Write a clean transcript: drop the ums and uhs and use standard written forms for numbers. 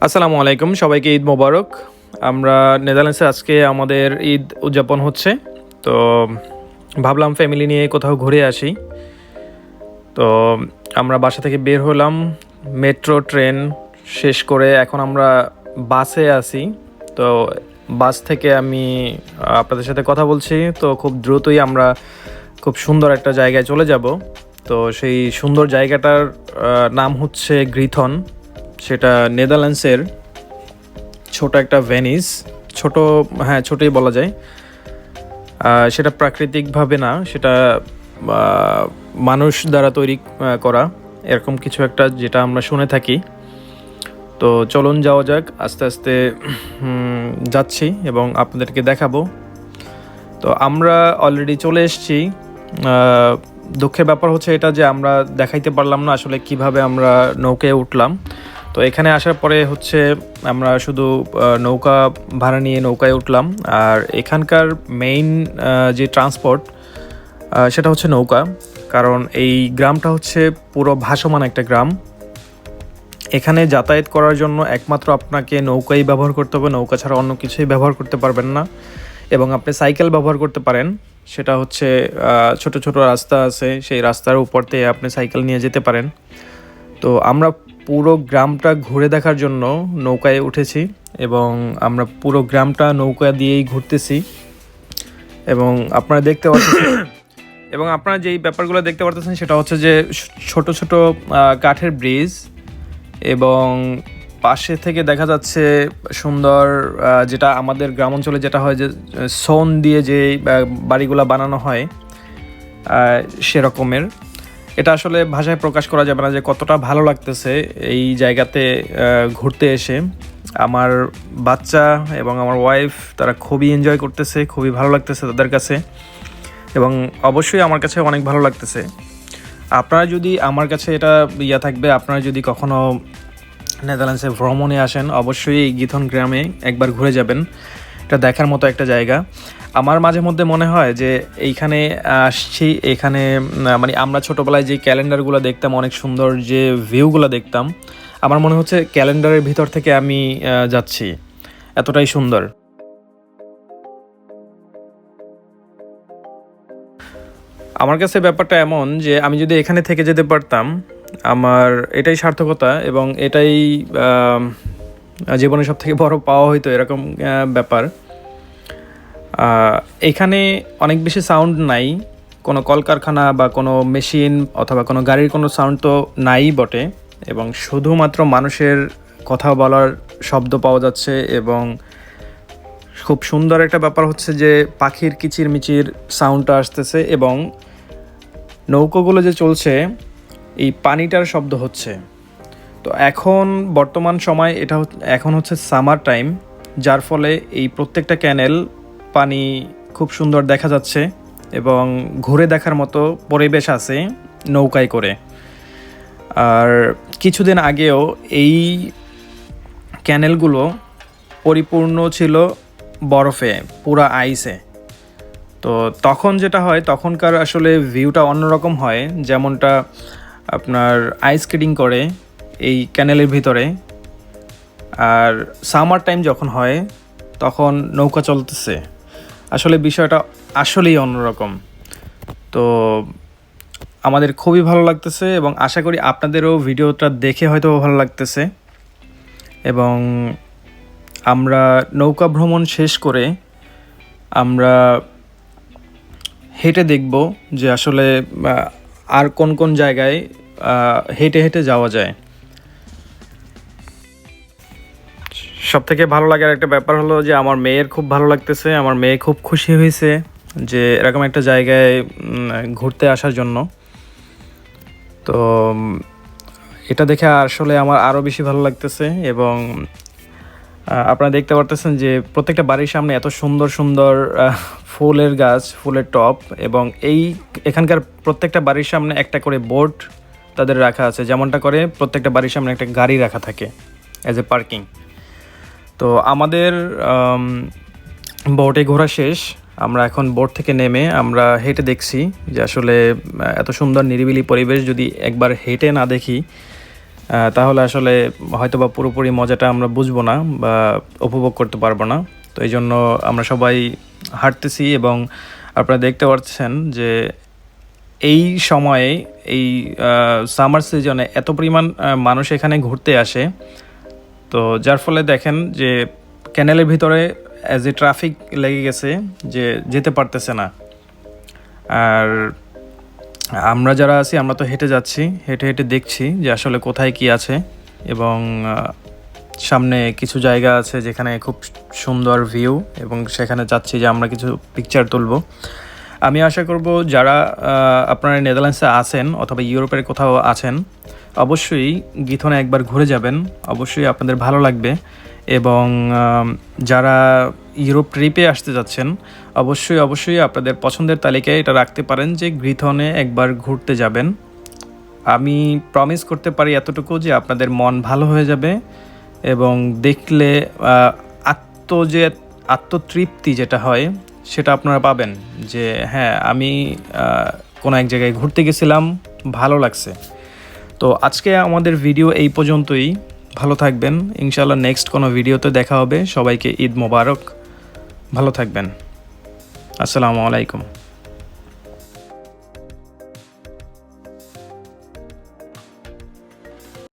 আসসালামু আলাইকুম, সবাইকে ঈদ মোবারক। আমরা নেদারল্যান্ডসে আজকে আমাদের ঈদ উদযাপন হচ্ছে। তো ভাবলাম ফ্যামিলি নিয়ে কোথাও ঘুরে আসি। তো আমরা বাসা থেকে বের হলাম, মেট্রো ট্রেন শেষ করে এখন আমরা বাসে আছি। তো বাস থেকে আমি আপনাদের সাথে কথা বলছি। তো খুব দ্রুতই আমরা খুব সুন্দর একটা জায়গায় চলে যাব। তো সেই সুন্দর জায়গাটার নাম হচ্ছে গ্রিথন। সেটা নেদারল্যান্ডসের ছোট একটা ভেনিস। ছোট, হ্যাঁ ছোটই বলা যায়। সেটা প্রাকৃতিকভাবে না, সেটা মানুষ দ্বারা তৈরি করা এরকম কিছু একটা, যেটা আমরা শুনে থাকি। তো চলুন যাওয়া যাক, আস্তে আস্তে যাচ্ছি এবং আপনাদেরকে দেখাবো। তো আমরা অলরেডি চলে এসেছি। দুঃখের ব্যাপার হচ্ছে এটা যে আমরা দেখাইতে পারলাম না আসলে কিভাবে আমরা নৌকায় উঠলাম। তো এখানে আসার পরে হচ্ছে আমরা শুধু নৌকা ভাড়া নিয়ে নৌকায় উঠলাম। আর এখানকার মেইন যে ট্রান্সপোর্ট সেটা হচ্ছে নৌকা, কারণ এই গ্রামটা হচ্ছে পুরো ভাসমান একটা গ্রাম। এখানে যাতায়াত করার জন্য একমাত্র আপনাকে নৌকাই ব্যবহার করতে হবে, নৌকা ছাড়া অন্য কিছুই ব্যবহার করতে পারবেন না। এবং আপনি সাইকেল ব্যবহার করতে পারেন, সেটা হচ্ছে ছোট ছোট রাস্তা আছে, সেই রাস্তার উপর দিয়ে আপনি সাইকেল নিয়ে যেতে পারেন। তো আমরা পুরো গ্রামটা ঘুরে দেখার জন্য নৌকায় উঠেছি এবং আমরা পুরো গ্রামটা নৌকা দিয়েই ঘুরতেছি। এবং আপনারা দেখতে পাচ্ছেন এবং আপনারা যেই ব্যাপারগুলো দেখতে পারতেছেন সেটা হচ্ছে যে ছোট ছোট কাঠের ব্রিজ, এবং পাশে থেকে দেখা যাচ্ছে সুন্দর, যেটা আমাদের গ্রাম অঞ্চলে যেটা হয় যে সোন দিয়ে যে বাড়িগুলো বানানো হয় সেরকমের। এটা আসলে ভাষায় প্রকাশ করা যাবে না যে কতটা ভালো লাগতেছে এই জায়গাতে ঘুরতে এসে। আমার বাচ্চা এবং আমার ওয়াইফ তারা খুবই এনজয় করতেছে, খুবই ভালো লাগতেছে তাদের কাছে, এবং অবশ্যই আমার কাছে অনেক ভালো লাগতেছে। আপনারা যদি, আমার কাছে এটা থাকবে, আপনারা যদি কখনো নেদারল্যান্ডসে ভ্রমণে আসেন অবশ্যই এই গিথন গ্রামে একবার ঘুরে যাবেন। এটা দেখার মতো একটা জায়গা। আমার মাঝে মধ্যে মনে হয় যে এইখানে আসছি, এখানে মানে আমরা ছোটোবেলায় যে ক্যালেন্ডারগুলো দেখতাম, অনেক সুন্দর যে ভিউগুলো দেখতাম, আমার মনে হচ্ছে ক্যালেন্ডারের ভিতর থেকে আমি যাচ্ছি, এতটাই সুন্দর। আমার কাছে ব্যাপারটা এমন যে আমি যদি এখানে থেকে যেতে পারতাম, আমার এটাই সার্থকতা এবং এটাই জীবনের সব থেকে বড় পাওয়া হইতো, এরকম ব্যাপার। এখানে অনেক বেশি সাউন্ড নাই, কোনো কলকারখানা বা কোনো মেশিন অথবা কোনো গাড়ির কোনো সাউন্ড তো নাই বটে, এবং শুধুমাত্র মানুষের কথা বলার শব্দ পাওয়া যাচ্ছে। এবং খুব সুন্দর একটা ব্যাপার হচ্ছে যে পাখির কিচিরমিচির সাউন্ডটা আসতেছে, এবং নৌকোগুলো যে চলছে এই পানিটার শব্দ হচ্ছে। তো এখন বর্তমান সময় এটা এখন হচ্ছে সামার টাইম, যার ফলে এই প্রত্যেকটা ক্যানেল পানি খুব সুন্দর দেখা যাচ্ছে এবং ঘুরে দেখার মতো পরিবেশ আছে নৌকায় করে। আর কিছুদিন আগেও এই ক্যানেলগুলো পরিপূর্ণ ছিল বরফে, পুরা আইসে। তো তখন যেটা হয়, তখনকার আসলে ভিউটা অন্যরকম হয়, যেমনটা আপনার আইস স্কেটিং করে এই ক্যানেলের ভিতরে। আর সামার টাইম যখন হয় তখন নৌকা চলতেছে, আসলে বিষয়টা আসলেই অন্যরকম। তো আমাদের খুবই ভালো লাগতেছে এবং আশা করি আপনাদেরও ভিডিওটা দেখে হয়তো ভালো লাগতেছে। এবং আমরা নৌকা ভ্রমণ শেষ করে আমরা হেঁটে দেখব যে আসলে আর কোন কোন জায়গায় হেঁটে হেঁটে যাওয়া যায়। সব থেকে ভালো লাগার একটা ব্যাপার হলো যে আমার মেয়ের খুব ভালো লাগতেছে, আমার মেয়ে খুব খুশি হয়েছে যে এরকম একটা জায়গায় ঘুরতে আসার জন্য। তো এটা দেখে আসলে আমার আরও বেশি ভালো লাগতেছে। এবং আপনারা দেখতে পারতেছেন যে প্রত্যেকটা বাড়ির সামনে এত সুন্দর সুন্দর ফুলের গাছ, ফুলের টব, এবং এখানকার প্রত্যেকটা বাড়ির সামনে একটা করে বোট তাদের রাখা আছে, যেমনটা করে প্রত্যেকটা বাড়ির সামনে একটা গাড়ি রাখা থাকে অ্যাজ এ পার্কিং। তো আমাদের বোটে ঘোরা শেষ, আমরা এখন বোট থেকে নেমে আমরা হেঁটে দেখছি যে আসলে এত সুন্দর নিরিবিলি পরিবেশ যদি একবার হেঁটে না দেখি তাহলে আসলে হয়তোবা পুরোপুরি মজাটা আমরা বুঝবো না বা উপভোগ করতে পারবো না। তো এই জন্য আমরা সবাই হাঁটতেছি এবং আপনারা দেখতে পাচ্ছেন যে এই সময়ে এই সামার সিজনে এত পরিমাণ মানুষ এখানে ঘুরতে আসে। তো যার ফলে দেখেন যে ক্যানেলের ভিতরে অ্যাজ এ ট্রাফিক লেগে গেছে, যে যেতে পারতেছে না। আর আমরা যারা আছি আমরা তো হেঁটে যাচ্ছি, হেঁটে হেঁটে দেখছি যে আসলে কোথায় কি আছে। এবং সামনে কিছু জায়গা আছে যেখানে খুব সুন্দর ভিউ, এবং সেখানে যাচ্ছি যে আমরা কিছু পিকচার তুলব। আমি আশা করব যারা আপনারা নেদারল্যান্ডসে আছেন অথবা ইউরোপের কোথাও আছেন, অবশ্যই গিথনে একবার ঘুরে যাবেন, অবশ্যই আপনাদের ভালো লাগবে। এবং যারা ইউরোপ ট্রিপে আসতে যাচ্ছেন, অবশ্যই আপনাদের পছন্দের তালিকায় এটা রাখতে পারেন যে গিথনে একবার ঘুরতে যাবেন। আমি প্রমিস করতে পারি এতটুকু যে আপনাদের মন ভালো হয়ে যাবে এবং দেখলে আত্মতৃপ্তি যেটা হয় সেটা আপনারা পাবেন, যে হ্যাঁ আমি কোনো এক জায়গায় ঘুরতে গেছিলাম, ভালো লাগছে। তো আজকে আমাদের ভিডিও এই পর্যন্তই। ভালো থাকবেন, ইনশাআল্লাহ নেক্সট কোনো ভিডিওতে দেখা হবে। সবাইকে ঈদ মোবারক, ভালো থাকবেন, আসসালামু আলাইকুম।